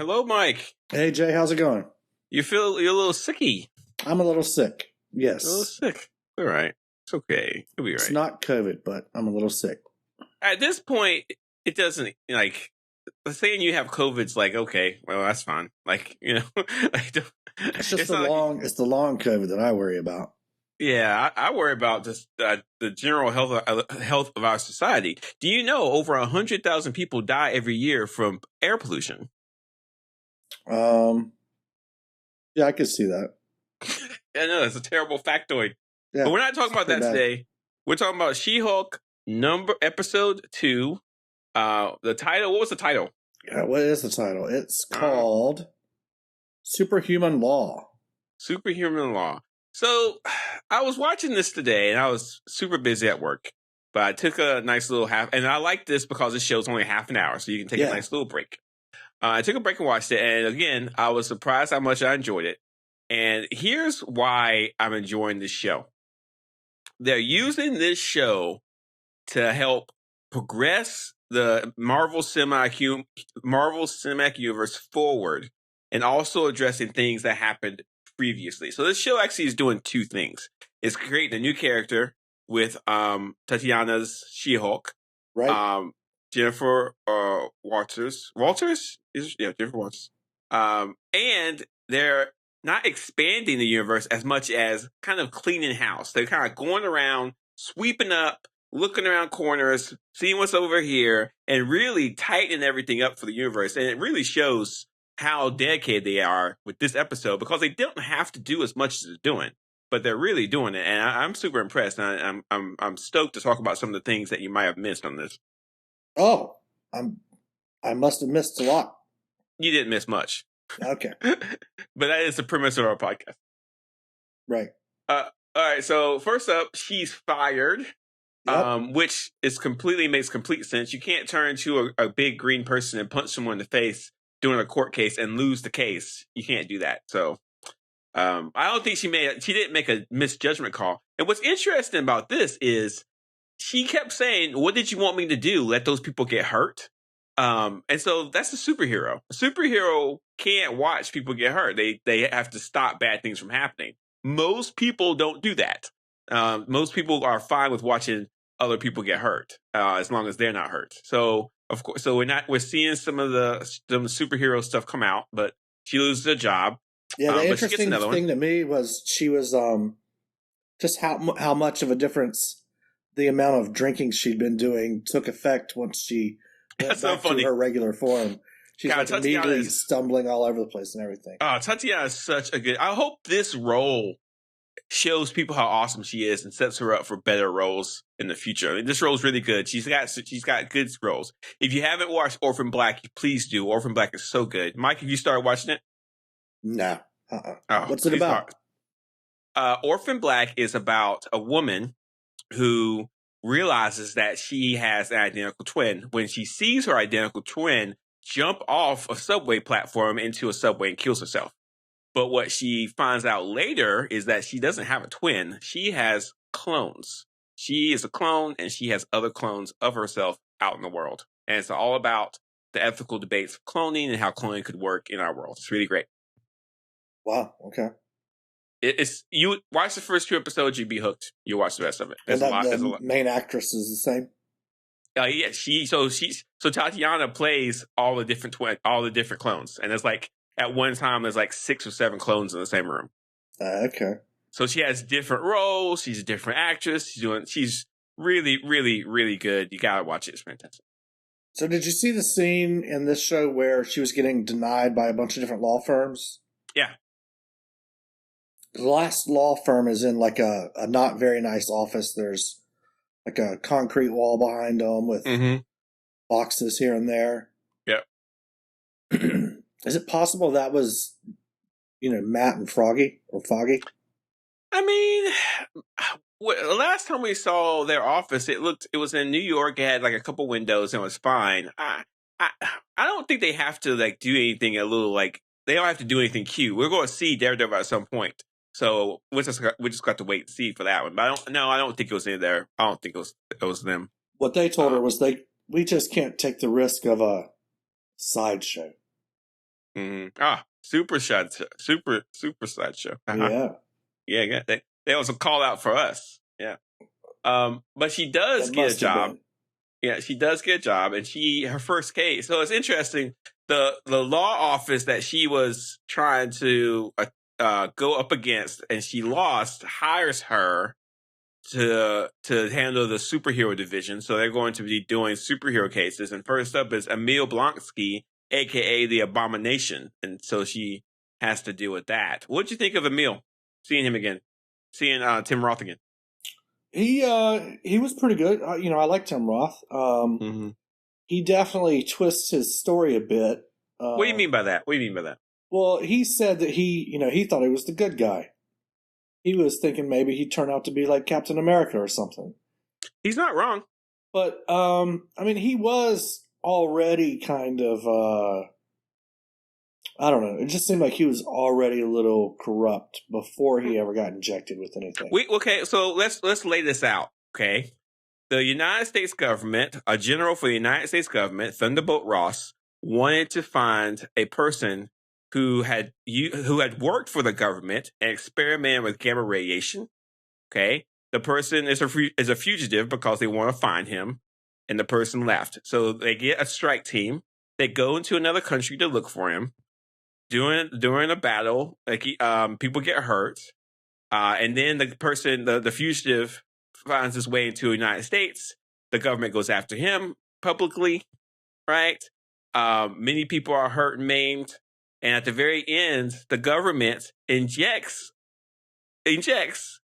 Hello, Mike. Hey Jay, how's it going? You're a little sicky. I'm a little sick. A little Yes. sick. All right. It's okay. You'll be It's right. not COVID, but I'm a little sick. At this point, it doesn't like saying you have COVID's like okay, well that's fine. Like like It's just it's the long COVID that I worry about. yeah. I worry about just the general health of our society. Do you know over 100,000 people die every year from air pollution? Um, yeah, I could see that. I know that's a terrible factoid. Yeah, But we're not talking about that bad. today. We're talking about She-Hulk episode 2. The title. What was the title? Yeah, what is the title? It's called Superhuman Law. Superhuman Law. So I was watching this today, and I was super busy at work. But I took a nice little half, and I like this because this show's only half an hour, so you can take a nice little break. I took a break and watched it, and again, I was surprised how much I enjoyed it. And here's why I'm enjoying this show. They're using this show to help progress the Marvel Cinematic Universe forward, and also addressing things that happened previously. So this show actually is doing two things. It's creating a new character with Tatiana's She-Hulk, Right. Jennifer Walters. Jennifer Walters. And they're not expanding the universe as much as kind of cleaning house. They're kind of going around, sweeping up, looking around corners, seeing what's over here, and really tightening everything up for the universe. And it really shows how dedicated they are with this episode, because they don't have to do as much as they're doing, but they're really doing it. And I'm super impressed. And I'm stoked to talk about some of the things that you might have missed on this. Oh, I must have missed a lot. You didn't miss much. Okay. But that is the premise of our podcast. Right. All right. So first up, she's fired. Yep. Which makes complete sense. You can't turn into a big green person and punch someone in the face during a court case and lose the case. You can't do that. So I don't think she didn't make a misjudgment call. And what's interesting about this is she kept saying, "What did you want me to do? Let those people get hurt?" And so that's a superhero. A superhero can't watch people get hurt. They have to stop bad things from happening. Most people don't do that. Most people are fine with watching other people get hurt, as long as they're not hurt. So of course, we're seeing some of the superhero stuff come out, but she loses a job. Yeah, the interesting thing to me was she was just how much of a difference the amount of drinking she'd been doing took effect once she went back to her regular form. She's like immediately stumbling all over the place and everything. Tatiana is such a good. I hope this role shows people how awesome she is and sets her up for better roles in the future. I mean, this role is really good. She's got good roles. If you haven't watched Orphan Black, please do. Orphan Black is so good. Mike, have you started watching it? No. What's it about? Orphan Black is about a woman who realizes that she has an identical twin. When she sees her identical twin jump off a subway platform into a subway and kills herself. But what she finds out later is that she doesn't have a twin. She has clones. She is a clone, and she has other clones of herself out in the world. And it's all about the ethical debates of cloning and how cloning could work in our world. It's really great. Wow. Okay. You watch the first 2 episodes, you'd be hooked. You watch the rest of it. The main actress is the same. Yeah. So Tatiana plays all the different clones, and it's like at one time there's like 6 or 7 clones in the same room. Okay. So she has different roles. She's a different actress. She's really, really, really good. You gotta watch it. It's fantastic. So did you see the scene in this show where she was getting denied by a bunch of different law firms? Yeah. The last law firm is in like a not very nice office. There's like a concrete wall behind them with boxes here and there. Yep. Is it possible that was, Matt and Foggy? I mean, the last time we saw their office, it was in New York. It had like a couple windows and it was fine. I don't think they have to like do anything they don't have to do anything cute. We're going to see Daredevil at some point. So we just got to wait and see for that one. But I don't think it was in there. I don't think it was them. What they told her was we just can't take the risk of a sideshow. Super sideshow. Yeah. That was a call out for us. Yeah. But she does get a job. Yeah, she does get a job, and her first case. So it's interesting. The law office that she was trying to go up against, and she lost, hires her to handle the superhero division. So they're going to be doing superhero cases. And first up is Emil Blonsky, aka the Abomination, and so she has to deal with that. What'd you think of Emil? Seeing him again, seeing Tim Roth again. He was pretty good. I like Tim Roth. He definitely twists his story a bit. What do you mean by that? Well, he said that he thought he was the good guy. He was thinking maybe he'd turn out to be like Captain America or something. He's not wrong. But, he was already kind of, I don't know. It just seemed like he was already a little corrupt before he ever got injected with anything. Okay, so let's lay this out, okay? The United States government, a general for the United States government, Thunderbolt Ross, wanted to find a person who had worked for the government and experimented with gamma radiation. Okay, the person is a fugitive because they want to find him, and the person left. So they get a strike team. They go into another country to look for him. During a battle, people get hurt, and then the fugitive finds his way into the United States. The government goes after him publicly, right? Many people are hurt and maimed. And at the very end, the government injects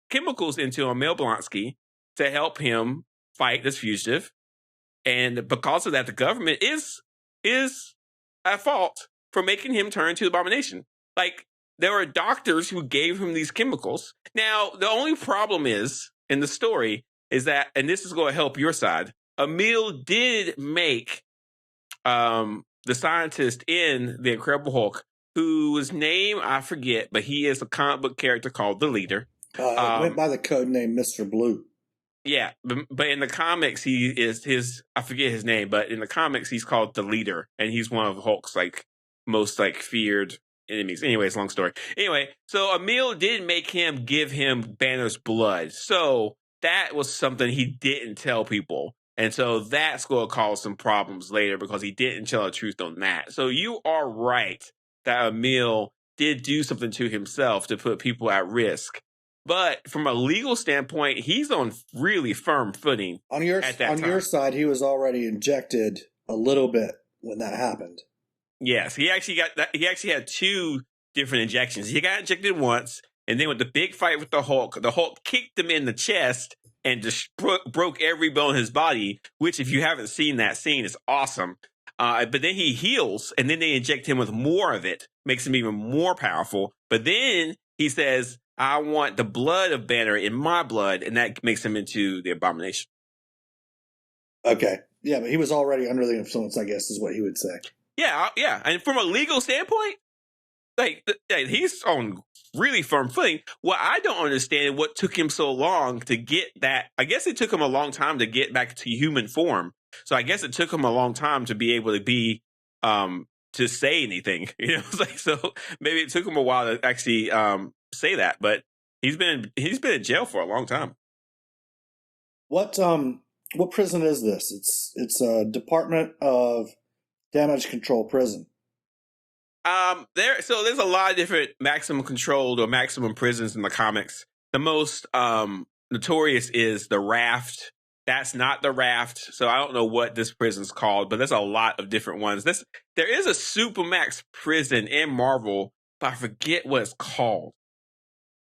chemicals into Emil Blonsky to help him fight this fugitive. And because of that, the government is at fault for making him turn to the Abomination. Like, there were doctors who gave him these chemicals. Now, the only problem is, in the story, is that, and this is going to help your side, Emil did make the scientist in The Incredible Hulk, whose name I forget, but he is a comic book character called the Leader. Went by the code name Mr. Blue. Yeah, but in the comics, I forget his name, but in the comics, he's called the Leader, and he's one of Hulk's most feared enemies. Anyways, long story. Anyway, so Emil did make him give him Banner's blood. So that was something he didn't tell people. And so that's going to cause some problems later because he didn't tell the truth on that. So you are right that Emil did do something to himself to put people at risk. But from a legal standpoint, he's on really firm footing. On your side, he was already injected a little bit when that happened. Yes, he actually had two different injections. He got injected once, and then with the big fight with the Hulk kicked him in the chest and just broke every bone in his body, which, if you haven't seen that scene, is awesome. But then he heals, and then they inject him with more of it, makes him even more powerful. But then he says, I want the blood of Banner in my blood, and that makes him into the Abomination. Okay. Yeah, but he was already under the influence, I guess, is what he would say. Yeah. And from a legal standpoint, he's on really firm footing. What I don't understand what took him so long to get that. I guess it took him a long time to get back to human form. So I guess it took him a long time to be able to be to say anything. So maybe it took him a while to actually say that. But he's been in jail for a long time. What prison is this? It's a Department of Damage Control prison. There's a lot of different maximum controlled or maximum prisons in the comics. The most notorious is the Raft. That's not the Raft, so I don't know what this prison's called, but there's a lot of different ones. There is a Supermax prison in Marvel, but I forget what it's called.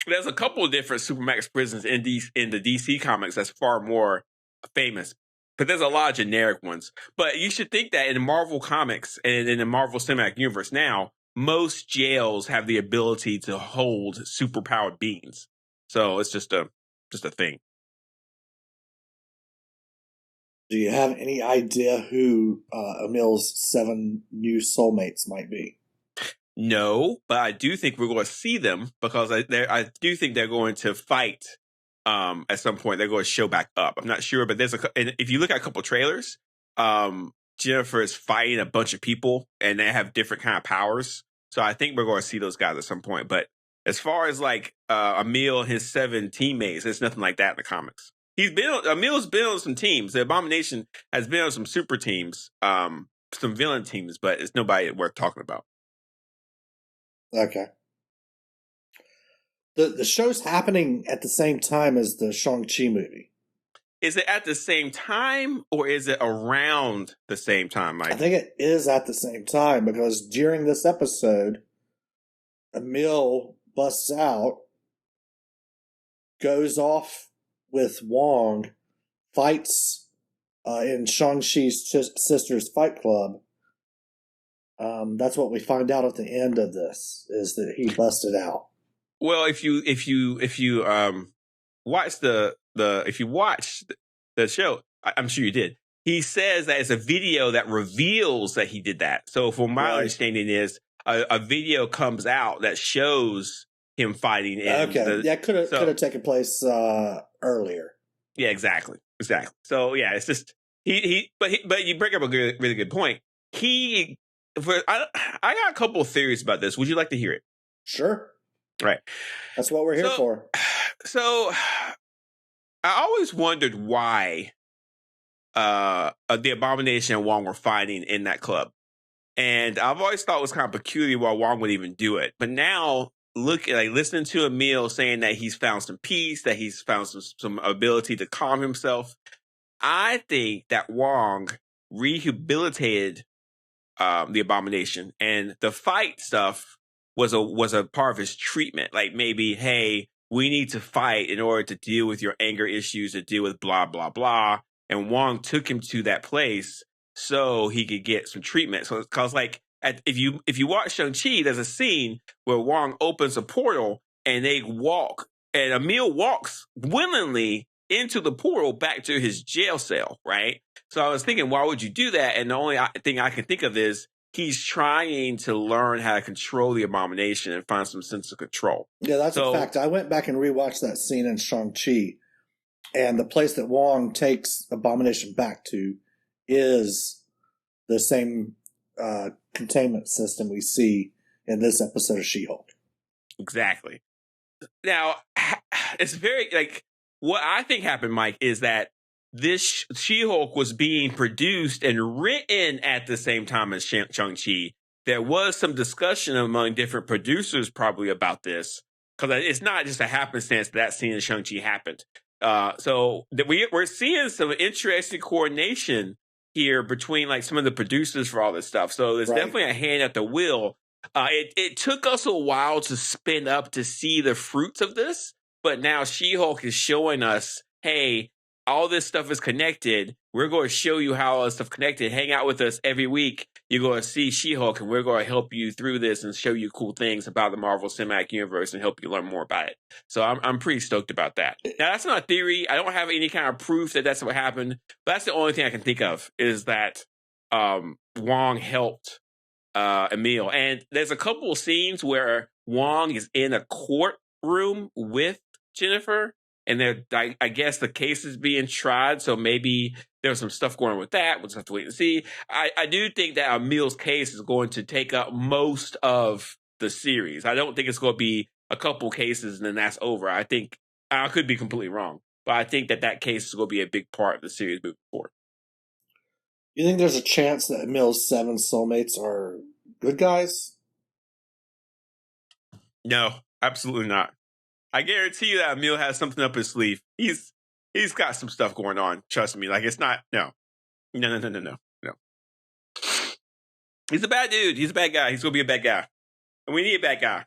There's a couple of different Supermax prisons in the DC comics that's far more famous. But there's a lot of generic ones. But you should think that in Marvel Comics and in the Marvel Cinematic Universe now, most jails have the ability to hold superpowered beings. So it's just a thing. Do you have any idea who Emil's 7 new soulmates might be? No, but I do think we're going to see them because I do think they're going to fight. At some point, they're going to show back up. I'm not sure, but and if you look at a couple trailers, Jennifer is fighting a bunch of people and they have different kind of powers. So I think we're going to see those guys at some point. But as far as like Emil and his 7 teammates, there's nothing like that in the comics. Emil's been on some teams. The Abomination has been on some super teams, some villain teams, but it's nobody worth talking about. Okay. The show's happening at the same time as the Shang-Chi movie. Is it at the same time or is it around the same time, Mike? I think it is at the same time because during this episode, Emil busts out, goes off with Wong, fights in Shang-Chi's sister's fight club. That's what we find out at the end of this, is that he busted out. Well, if you watch the show, I'm sure you did. He says that it's a video that reveals that he did that. So, from my understanding, is a video comes out that shows him fighting. That could have taken place earlier. Yeah, exactly. So, yeah, it's just but you bring up a really good point. I got a couple of theories about this. Would you like to hear it? Sure. Right. That's what we're here for. So I always wondered why the Abomination and Wong were fighting in that club. And I've always thought it was kind of peculiar why Wong would even do it. But now, listening to Emil saying that he's found some peace, that he's found some ability to calm himself, I think that Wong rehabilitated the Abomination. And the fight stuff was a part of his treatment. Like maybe, hey, we need to fight in order to deal with your anger issues, to deal with blah, blah, blah. And Wong took him to that place so he could get some treatment. So, cause like, if you watch Shang-Chi, there's a scene where Wong opens a portal and they walk, and Emil walks willingly into the portal back to his jail cell, right? So I was thinking, why would you do that? And the only thing I can think of is he's trying to learn how to control the Abomination and find some sense of control. Yeah, that's a fact. I went back and rewatched that scene in Shang-Chi, and the place that Wong takes Abomination back to is the same containment system we see in this episode of She-Hulk. Exactly. Now, it's very, what I think happened, Mike, is that this She-Hulk was being produced and written at the same time as Shang-Chi. There was some discussion among different producers probably about this, because it's not just a happenstance that scene in Shang-Chi happened. So we're seeing some interesting coordination here between some of the producers for all this stuff. So there's definitely a hand at the wheel. It took us a while to spin up to see the fruits of this, but now She-Hulk is showing us, hey, all this stuff is connected. We're going to show you how all this stuff connected. Hang out with us every week. You're going to see She-Hulk, and we're going to help you through this and show you cool things about the Marvel Cinematic Universe and help you learn more about it. So I'm pretty stoked about that. Now, that's not a theory. I don't have any kind of proof that that's what happened. But that's the only thing I can think of, is that Wong helped Emil. And there's a couple of scenes where Wong is in a courtroom with Jennifer, and I guess the case is being tried, so maybe there's some stuff going on with that. We'll just have to wait and see. I do think that Emil's case is going to take up most of the series. I don't think it's going to be a couple cases and then that's over. I think, I could be completely wrong, but I think that case is going to be a big part of the series moving forward. You think there's a chance that Emil's 7 soulmates are good guys? No, absolutely not. I guarantee you that Emil has something up his sleeve. He's got some stuff going on. Trust me. It's not, no. He's a bad dude. He's a bad guy. He's going to be a bad guy. And we need a bad guy,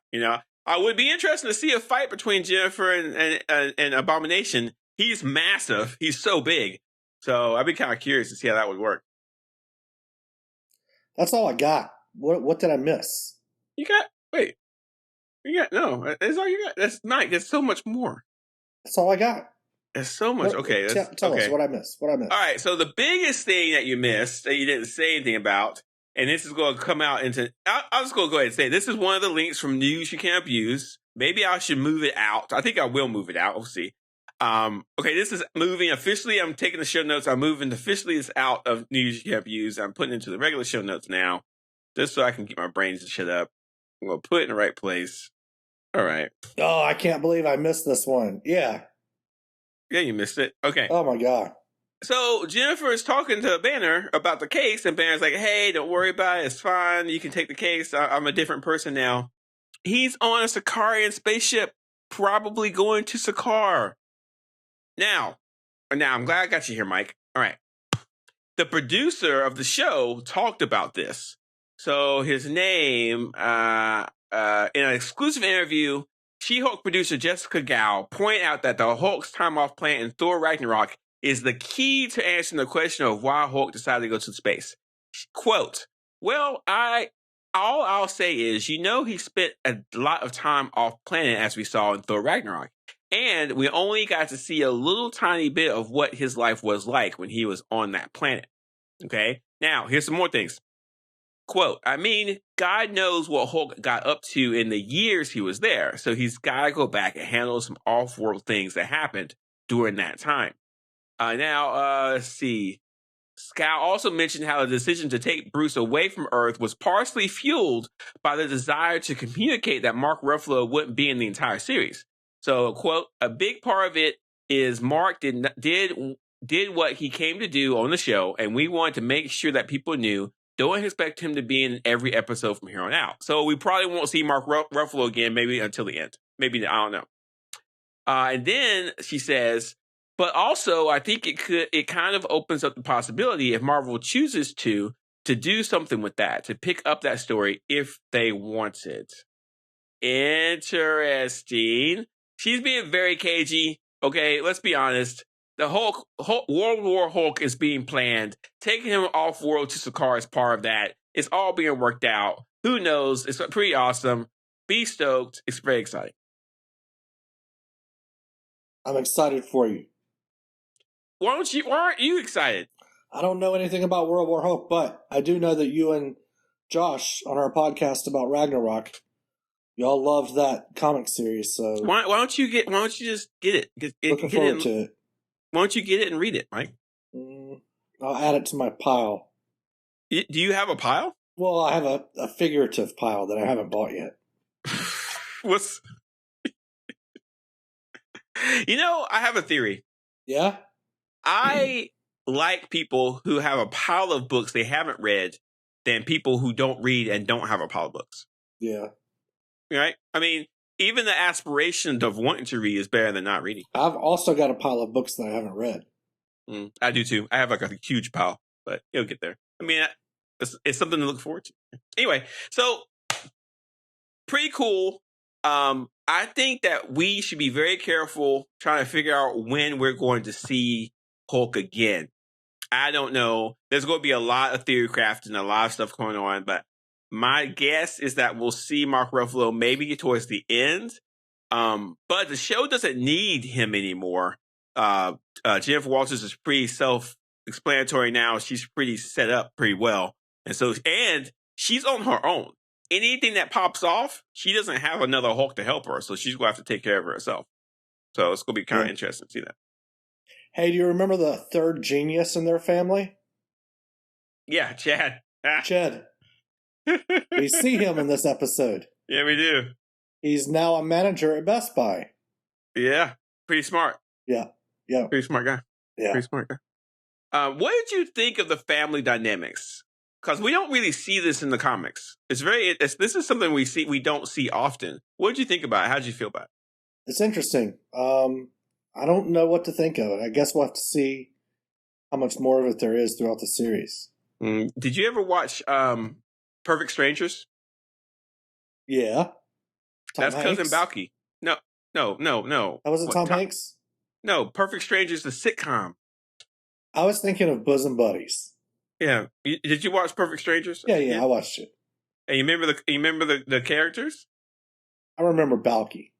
I would be interested to see a fight between Jennifer and Abomination. He's massive. He's so big. So I'd be kind of curious to see how that would work. That's all I got. What did I miss? No, that's all you got. That's Mike. There's so much more. That's all I got. There's so much. Okay. Tell us what I missed. All right. So the biggest thing that you missed, that you didn't say anything about, and this is going to come out into, I'm just going to go ahead and say, this is one of the links from News You Can't Abuse. Maybe I should move it out. I think I will move it out. We'll see. Okay, this is moving officially. I'm taking the show notes. I'm moving officially this out of news you have used. I'm putting it into the regular show notes now, just so I can keep my brains to shut up. I'm going to put it in the right place. All right. Oh, I can't believe I missed this one. Yeah. Yeah, you missed it. Okay. Oh, my God. So Jennifer is talking to Banner about the case, and Banner's like, hey, don't worry about it. It's fine. You can take the case. I'm a different person now. He's on a Sakaarian spaceship, probably going to Sakaar. Now, I'm glad I got you here, Mike. All right. The producer of the show talked about this. So his name, in an exclusive interview, She-Hulk producer Jessica Gao pointed out that the Hulk's time off planet in Thor Ragnarok is the key to answering the question of why Hulk decided to go to space. Quote, well, all I'll say is, he spent a lot of time off planet as we saw in Thor Ragnarok. And we only got to see a little tiny bit of what his life was like when he was on that planet. Okay? Now, here's some more things. Quote, God knows what Hulk got up to in the years he was there. So he's got to go back and handle some off-world things that happened during that time. Let's see. Scout also mentioned how the decision to take Bruce away from Earth was partially fueled by the desire to communicate that Mark Ruffalo wouldn't be in the entire series. So, quote, a big part of it is Mark did what he came to do on the show, and we wanted to make sure that people knew. Don't expect him to be in every episode from here on out. So we probably won't see Mark Ruffalo again, maybe until the end. Maybe, I don't know. And then she says, but also I think it kind of opens up the possibility if Marvel chooses to do something with that, to pick up that story if they wanted. Interesting. She's being very cagey. Okay, let's be honest. The Hulk World War Hulk is being planned. Taking him off world to Sakaar is part of that. It's all being worked out. Who knows? It's pretty awesome. Be stoked. It's very exciting. I'm excited for you. Why aren't you excited? I don't know anything about World War Hulk, but I do know that you and Josh on our podcast about Ragnarok, y'all loved that comic series. So why don't you just get it? Looking forward to it. Why don't you get it and read it, Mike? I'll add it to my pile. Do you have a pile? Well, I have a figurative pile that I haven't bought yet. What's... I have a theory. Yeah? I like people who have a pile of books they haven't read than people who don't read and don't have a pile of books. Yeah. Right? Even the aspiration of wanting to read is better than not reading. I've also got a pile of books that I haven't read. I do too. I have a huge pile, but it'll get there. It's something to look forward to. Anyway, so pretty cool. I think that we should be very careful trying to figure out when we're going to see Hulk again. I don't know. There's going to be a lot of theory crafting, a lot of stuff going on, but my guess is that we'll see Mark Ruffalo maybe towards the end. But the show doesn't need him anymore. Jennifer Walters is pretty self-explanatory now. She's pretty set up pretty well. And she's on her own. Anything that pops off, she doesn't have another Hulk to help her. So she's going to have to take care of herself. So it's going to be kind of interesting to see that. Hey, do you remember the third genius in their family? Yeah, Chad. Chad. We see him in this episode. Yeah, we do. He's now a manager at Best Buy. Yeah, pretty smart. Yeah. Pretty smart guy. Yeah. Pretty smart guy. What did you think of the family dynamics? Because we don't really see this in the comics. This is something we don't see often. What did you think about it? How did you feel about it? It's interesting. I don't know what to think of it. I guess we'll have to see how much more of it there is throughout the series. Did you ever watch Perfect Strangers? Yeah. That's Cousin Balky. No. That wasn't Tom Hanks? No, Perfect Strangers, the sitcom. I was thinking of Bosom Buddies. Yeah. Did you watch Perfect Strangers? Yeah, I watched it. And you remember the characters? I remember Balky.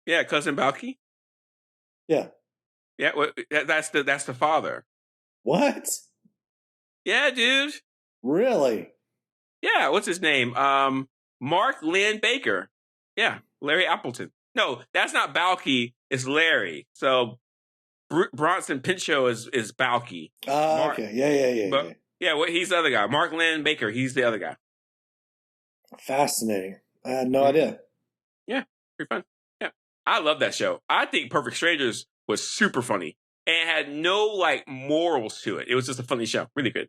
Yeah, Cousin Balky. Yeah. Yeah, well, that's the father. What? Yeah, dude. Really? Yeah, what's his name? Mark Lynn Baker. Yeah, Larry Appleton. No, that's not Balky. It's Larry. So Bronson Pinchot is Balky. Okay. Yeah. Yeah, he's the other guy. Mark Lynn Baker, he's the other guy. Fascinating. I had no idea. Yeah, pretty fun. Yeah. I love that show. I think Perfect Strangers was super funny and had no like morals to it. It was just a funny show. Really good.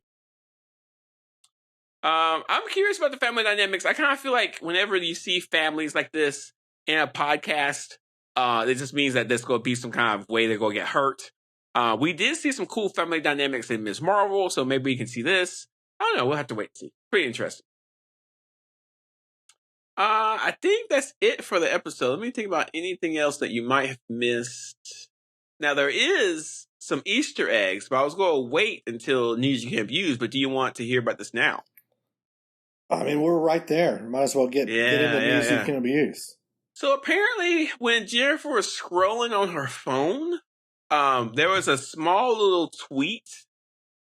I'm curious about the family dynamics. I kind of feel like whenever you see families like this in a podcast, it just means that there's going to be some kind of way they're going to get hurt. We did see some cool family dynamics in Ms. Marvel, so maybe we can see this. I don't know. We'll have to wait and see. Pretty interesting. I think that's it for the episode. Let me think about anything else that you might have missed. Now, there is some Easter eggs, but I was going to wait until news you can use, but do you want to hear about this now? I mean, we're right there. Might as well get into news you can abuse. So apparently, when Jennifer was scrolling on her phone, there was a small little tweet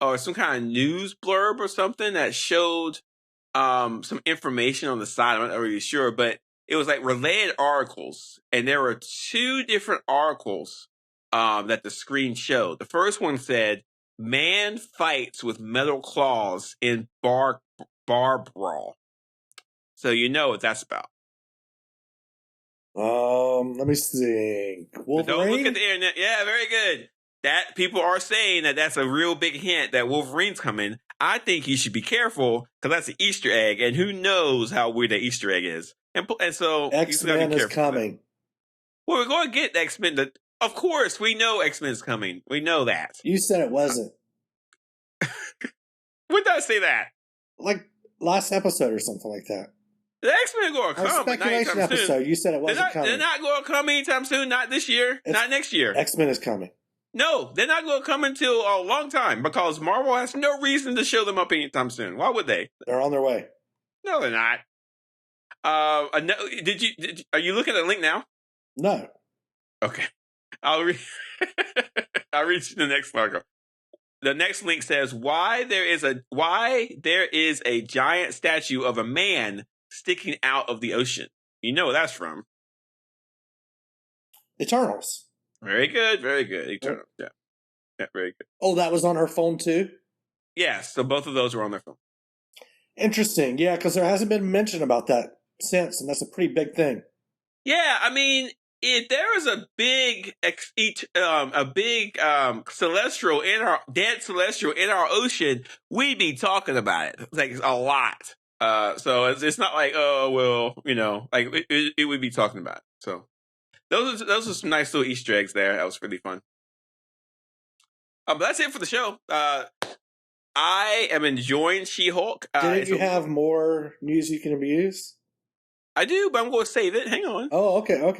or some kind of news blurb or something that showed some information on the side. I'm not really sure, but it was like related articles, and there were 2 different articles that the screen showed. The first one said, "Man fights with metal claws in bar brawl." So you know what that's about. Let me see. Wolverine? Don't look at the internet. Yeah, very good. That people are saying that's a real big hint that Wolverine's coming. I think you should be careful because that's an Easter egg, and who knows how weird that Easter egg is. And so X-Men is coming. Well, we're going to get X-Men. Of course, we know X-Men is coming. We know that. You said it wasn't. When did I say that? Like last episode or something like that. The X-Men are going to come. Our speculation episode, you said it wasn't coming. They're not going to come anytime soon. Not this year. Not next year. X-Men is coming. No, they're not going to come until a long time because Marvel has no reason to show them up anytime soon. Why would they? They're on their way. No, they're not. Are you looking at the link now? No. Okay. I'll read you the next article. The next link says why there is a giant statue of a man sticking out of the ocean. You know where that's from. Eternals. Very good, very good. Eternals. Yeah, very good. Oh, that was on her phone too? Yes, so both of those were on their phone. Interesting. Yeah, because there hasn't been mention about that since, and that's a pretty big thing. Yeah, I mean, if there was a big celestial dead celestial in our ocean, we'd be talking about it like a lot. So it's not like, oh well, like it would be talking about it. So those are some nice little Easter eggs there. That was really fun. But that's it for the show. I am enjoying She-Hulk. Didn't you have more news you can abuse? I do, but I'm going to save it. Hang on. Oh, okay. All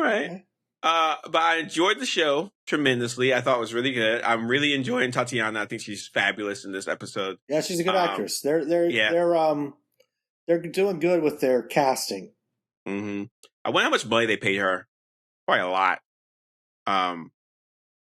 right. But I enjoyed the show tremendously. I thought it was really good. I'm really enjoying Tatiana. I think she's fabulous in this episode. Yeah, she's a good actress. They're doing good with their casting. Mm-hmm. I wonder how much money they paid her. Probably a lot.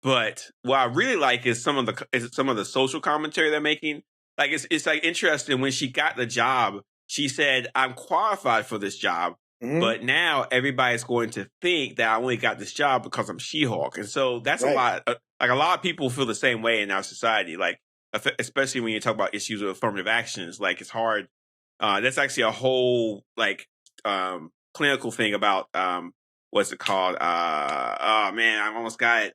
But what I really like is some of the social commentary they're making. Like it's like interesting when she got the job. She said, "I'm qualified for this job, but now everybody's going to think that I only got this job because I'm She-Hulk." And so that's a lot. Like a lot of people feel the same way in our society. Like especially when you talk about issues with affirmative actions, like it's hard. That's actually a whole clinical thing about what's it called? Oh man, I almost got it.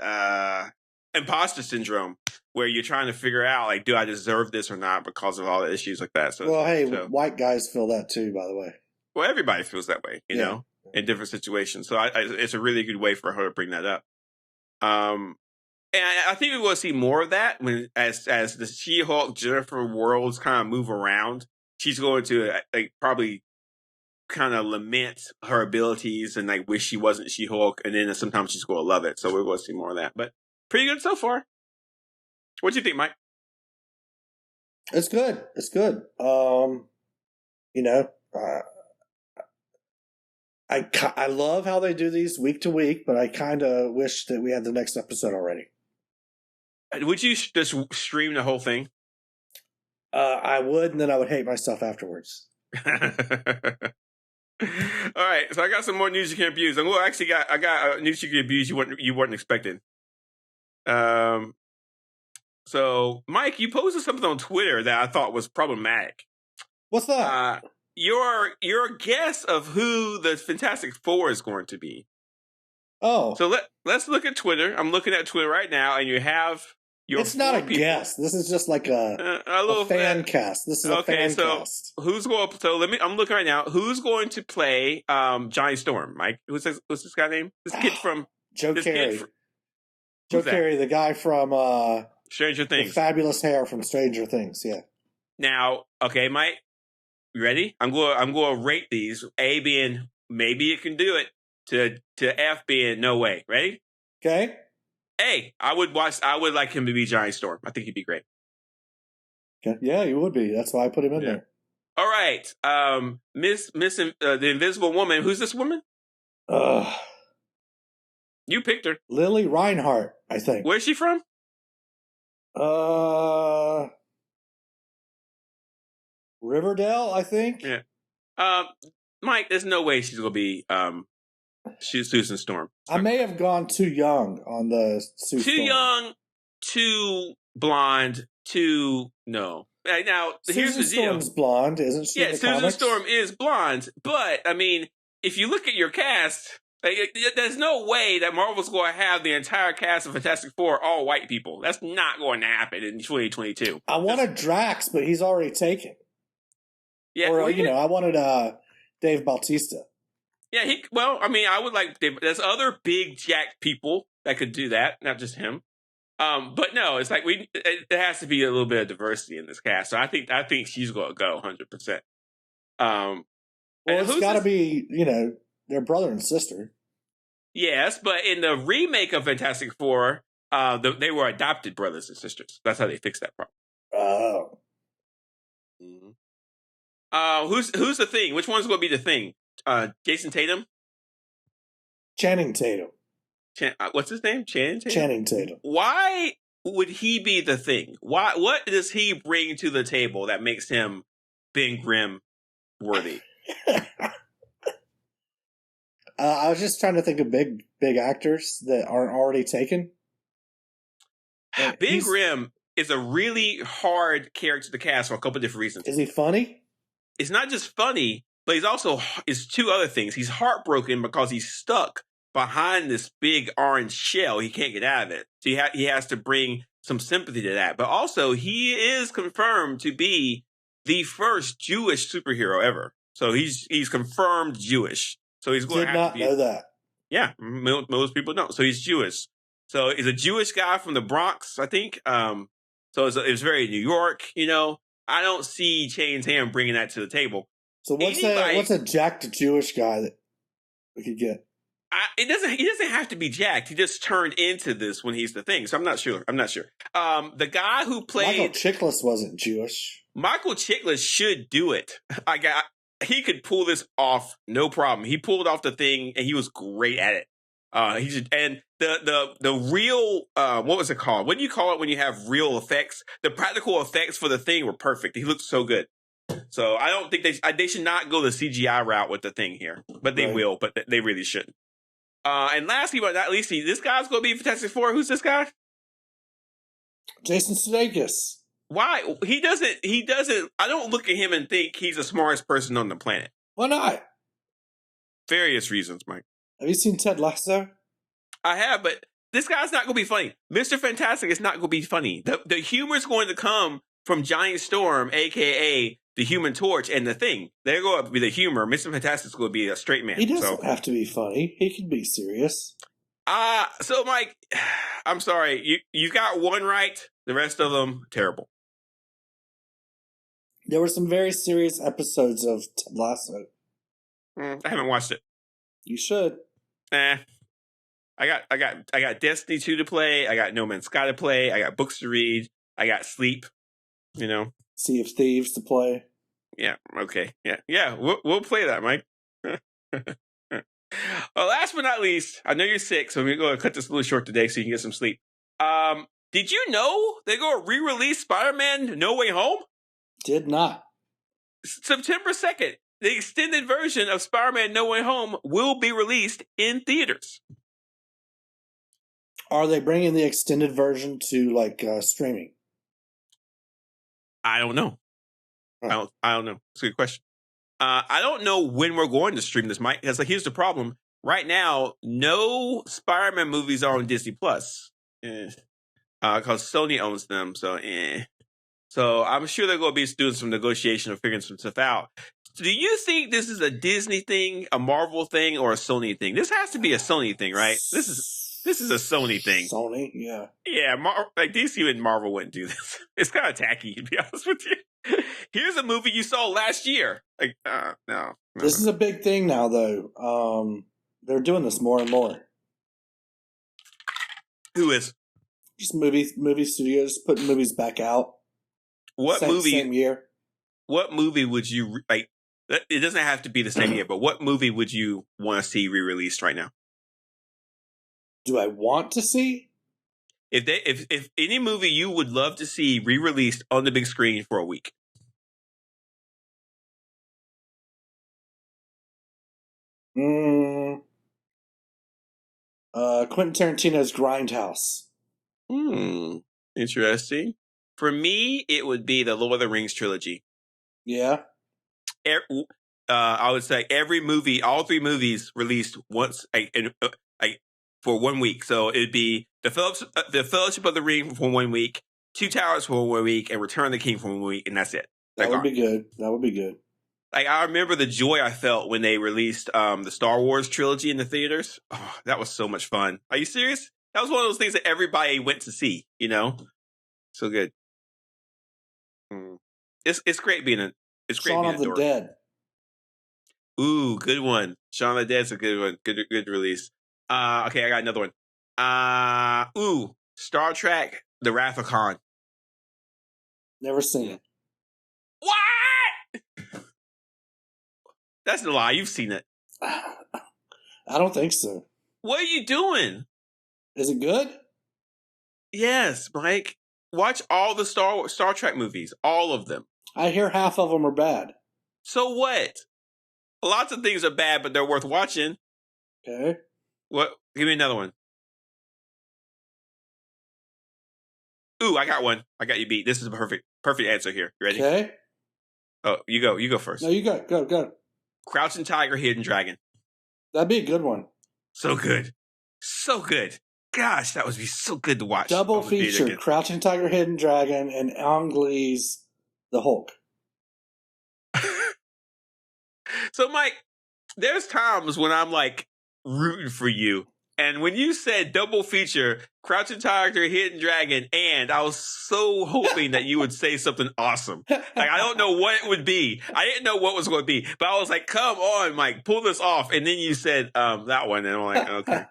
Imposter syndrome, where you're trying to figure out, like, do I deserve this or not because of all the issues like that. So, white guys feel that too, by the way. Well, everybody feels that way, you know, in different situations. So it's a really good way for her to bring that up. And I think we will see more of that as the She-Hulk Jennifer worlds kind of move around. She's going to probably kind of lament her abilities and like wish she wasn't She-Hulk, and then sometimes she's going to love it. So we're going to see more of that. But pretty good so far. What do you think, Mike? It's good. It's good. I love how they do these week to week, but I kind of wish that we had the next episode already. Would you just stream the whole thing? I would, and then I would hate myself afterwards. All right, so I got some more news you can abuse. I got news you can abuse you weren't expecting. So, Mike, you posted something on Twitter that I thought was problematic. What's that? Your guess of who the Fantastic Four is going to be. Oh. So let's look at Twitter. I'm looking at Twitter right now, and you have your. It's not a guess. This is just like a little fan cast. This is a fan cast. Who's going? So I'm looking right now. Who's going to play Johnny Storm? Mike, what's this guy's name? This kid from Joe Carey. Joe Carey, the guy from Stranger Things. The fabulous hair from Stranger Things. Yeah. Now, okay, Mike, you ready? I'm going to rate these. A being maybe it can do it. To F being no way. Ready? Okay. A, I would like him to be Johnny Storm. I think he'd be great. Okay. Yeah, he would be. That's why I put him in there. All right. Miss the Invisible Woman. Who's this woman? You picked her. Lily Reinhart, I think. Where's she from? Riverdale, I think. Yeah. Mike, there's no way she's gonna be she's Susan Storm. I may have gone too young on the Sue Too Storm. young, too blonde, too no. Now here's the deal. Susan Storm's blonde, isn't she? Yeah, Susan Storm is blonde, but I mean, if you look at your cast, there's no way that Marvel's going to have the entire cast of Fantastic Four all white people. That's not going to happen in 2022. I wanted Drax, but he's already taken. Yeah, or I wanted Dave Bautista. Yeah, I would like Dave. There's other big jacked people that could do that, not just him. But no, it's like there has to be a little bit of diversity in this cast. So I think she's going to go 100%. Well, it's got to be, their brother and sister. Yes, but in the remake of Fantastic Four, they were adopted brothers and sisters. That's how they fixed that problem. Oh. Mm-hmm. Who's the Thing? Which one's going to be the Thing? Jason Tatum? Channing Tatum. What's his name? Channing Tatum. Why would he be the Thing? What does he bring to the table that makes him Ben Grimm worthy? I was just trying to think of big actors that aren't already taken. Ben Grimm is a really hard character to cast for a couple of different reasons. Is he funny? It's not just funny, but is two other things. He's heartbroken because he's stuck behind this big orange shell. He can't get out of it. So he has to bring some sympathy to that. But also, he is confirmed to be the first Jewish superhero ever. So he's confirmed Jewish. So he's going to have to be. Did not know that. Yeah, most people don't. So he's Jewish. So he's a Jewish guy from the Bronx, I think. So it's very New York, I don't see Channing Tatum bringing that to the table. So what's a jacked Jewish guy that we could get? He doesn't have to be jacked. He just turned into this when he's the Thing. So I'm not sure. The guy who played Michael Chiklis wasn't Jewish. Michael Chiklis should do it. He could pull this off, no problem. He pulled off the Thing, and he was great at it. The real what was it called? What do you call it when you have real effects? The practical effects for the Thing were perfect. He looked so good. So I don't think they should not go the CGI route with the Thing here, but they will. But they really shouldn't. And lastly, but not least, this guy's going to be Fantastic Four. Who's this guy? Jason Sudeikis. Why? He doesn't. I don't look at him and think he's the smartest person on the planet. Why not? Various reasons, Mike. Have you seen Ted Lasso? I have, but this guy's not going to be funny. Mr. Fantastic is not going to be funny. The humor is going to come from Johnny Storm, a.k.a. the Human Torch, and the Thing. They're going to be the humor. Mr. Fantastic is going to be a straight man. He doesn't have to be funny. He can be serious. So, Mike, I'm sorry. You got one right. The rest of them, terrible. There were some very serious episodes of Ted Lasso. I haven't watched it. You should. I got Destiny 2 to play. I got No Man's Sky to play. I got books to read. I got sleep. Sea of Thieves to play. Yeah. Okay. Yeah. We'll play that, Mike. Well, last but not least, I know you're sick, so we're going to cut this a little short today so you can get some sleep. Did you know they're going to re-release Spider-Man No Way Home? Did not. September 2nd. The extended version of Spider-Man No Way Home will be released in theaters. Are they bringing the extended version to streaming? I don't know. Huh. I don't know. It's a good question. I don't know when we're going to stream this, Mike. Because here's the problem. Right now, no Spider-Man movies are on Disney Plus. Because Sony owns them. So I'm sure they're going to be doing some negotiation or figuring some stuff out. Do you think this is a Disney thing, a Marvel thing, or a Sony thing? This has to be a Sony thing, right? This is a Sony thing. Sony, yeah. Yeah, DC and Marvel wouldn't do this. It's kind of tacky, to be honest with you. Here's a movie you saw last year. No. This is a big thing now, though. They're doing this more and more. Who is? Just movie studios putting movies back out. Same year. What movie would you like? It doesn't have to be the same year, but what movie would you want to see re-released right now? Do I want to see? If any movie you would love to see re-released on the big screen for a week. Quentin Tarantino's Grindhouse. Interesting. For me, it would be the Lord of the Rings trilogy. Yeah. I would say every movie, all 3 movies released once, for 1 week. So it'd be the Fellowship of the Ring for 1 week, Two Towers for 1 week, and Return of the King for 1 week, and that's it. That would be good. I remember the joy I felt when they released the Star Wars trilogy in the theaters. Oh, that was so much fun. Are you serious? That was one of those things that everybody went to see. So good. It's great being Shaun of the Dead. Ooh, good one. Shaun of the Dead's a good one. Good release. Okay, I got another one. Star Trek: The Wrath of Khan. Never seen it. What? That's a lie. You've seen it. I don't think so. What are you doing? Is it good? Yes, Mike. Watch all the Star Trek movies. All of them. I hear half of them are bad. So what? Lots of things are bad, but they're worth watching. Okay. What? Give me another one. Ooh, I got one. I got you beat. This is a perfect answer here. You ready? Okay. Oh, you go. You go first. No, you go. Crouching Tiger, Hidden Dragon. That'd be a good one. So good. Gosh, that would be so good to watch. Double feature: Crouching Tiger, Hidden Dragon, and Ang Lee's The Hulk. So, Mike, there's times when I'm rooting for you. And when you said double feature, Crouching Tiger, Hidden Dragon, and I was so hoping that you would say something awesome. I don't know what it would be. I didn't know what was going to be. But I was like, come on, Mike, pull this off. And then you said that one. And I'm like, okay.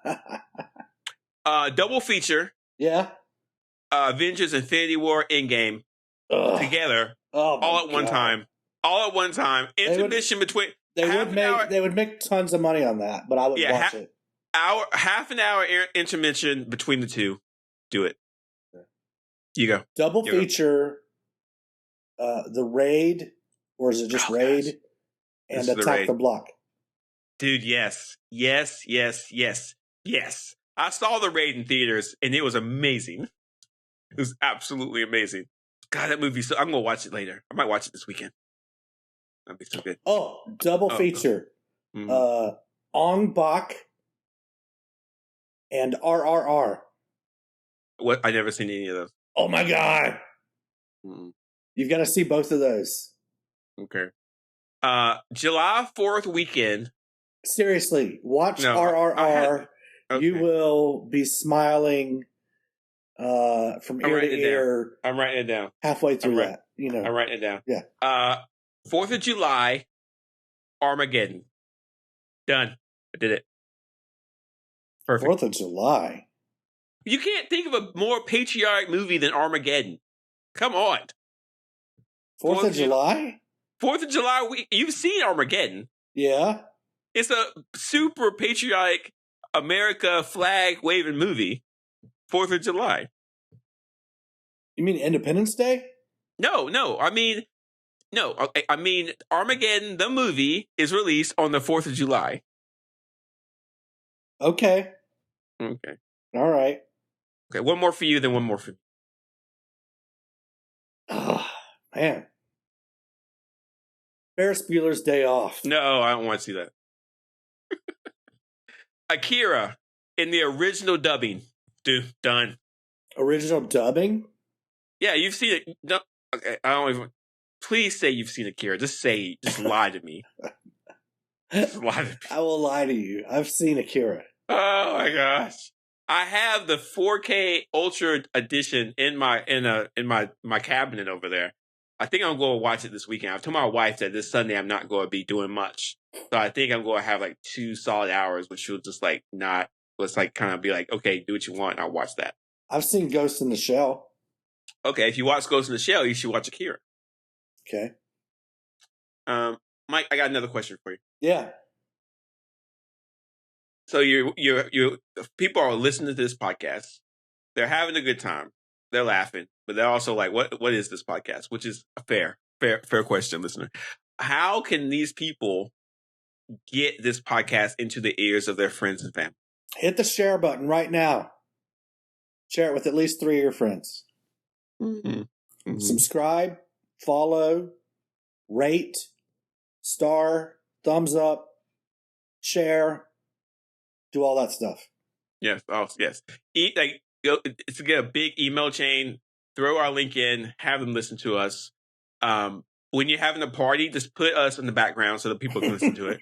Double feature. Yeah. Avengers Infinity War Endgame together all at one time. All at one time. Intermission between. They would make tons of money on that, but I would watch it. Half an hour intermission between the two. Do it. You go. Double feature. The Raid, or is it just Raid? Gosh. And Attack the Block. Dude, yes. I saw The Raid in theaters, and it was amazing. It was absolutely amazing. God, that movie. I'm going to watch it later. I might watch it this weekend. That'd be so good. Oh, double feature. Ong Bak and RRR. What? I never seen any of those. Oh my God. You've got to see both of those. Okay. July 4th weekend. Seriously, watch RRR. Okay. You will be smiling from ear to ear. I'm writing it down. Halfway through that. I'm writing it down. Yeah. 4th of July, Armageddon. Done. I did it. Perfect. 4th of July. You can't think of a more patriotic movie than Armageddon. Come on. 4th of July? 4th of July. You've seen Armageddon. Yeah. It's a super patriotic America flag waving movie. 4th of July. You mean Independence Day? No. I mean, Armageddon, the movie, is released on the 4th of July. Okay. All right. Okay, one more for you, then one more for me. Oh, man. Ferris Bueller's Day Off. No, I don't want to see that. Akira in the original dubbing. Dude, done. Original dubbing? Yeah, you've seen it. No, okay, I don't even. Please say you've seen Akira. Just lie to me. Just lie to me. I will lie to you. I've seen Akira. Oh my gosh. I have the 4K Ultra edition in my cabinet over there. I think I'm going to watch it this weekend. I've told my wife that this Sunday I'm not going to be doing much. So I think I'm going to have like 2 solid hours, which will just like not, let's like kind of be like, okay, do what you want. And I'll watch that. I've seen Ghost in the Shell. Okay, if you watch Ghost in the Shell, you should watch Akira. Okay. Mike, I got another question for you. Yeah. So you people are listening to this podcast. They're having a good time. They're laughing, but they're also like, what is this podcast? Which is a fair question, listener. How can these people get this podcast into the ears of their friends and family? Hit the share button right now. Share it with at least 3 of your friends. Mm-hmm. Mm-hmm. Subscribe, follow, rate, star, thumbs up, share, do all that stuff. Yes. Oh, yes. To get a big email chain, throw our link in, have them listen to us. When you're having a party, just put us in the background so that people can listen to it.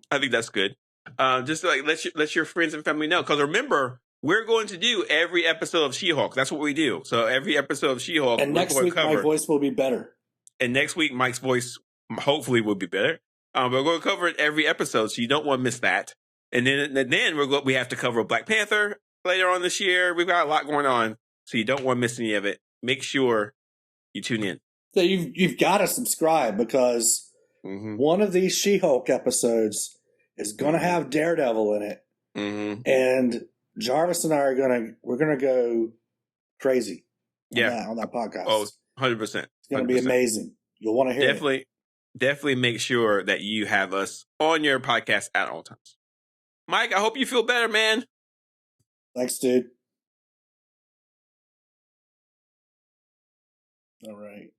I think that's good. Just like let your friends and family know. Because remember, we're going to do every episode of She-Hulk. That's what we do. So every episode of She-Hulk, and next week my voice will be better. And next week Mike's voice hopefully will be better. We're going to cover it every episode, so you don't want to miss that. And then we have to cover Black Panther later on this year. We've got a lot going on, so you don't want to miss any of it. Make sure you tune in. So you've got to subscribe because one of these She-Hulk episodes is going to have Daredevil in it, and Jarvis and I we're gonna go crazy. On that podcast. Oh, 100%. It's going to be amazing. You'll want to hear it. Definitely make sure that you have us on your podcast at all times. Mike, I hope you feel better, man. Thanks, dude. All right.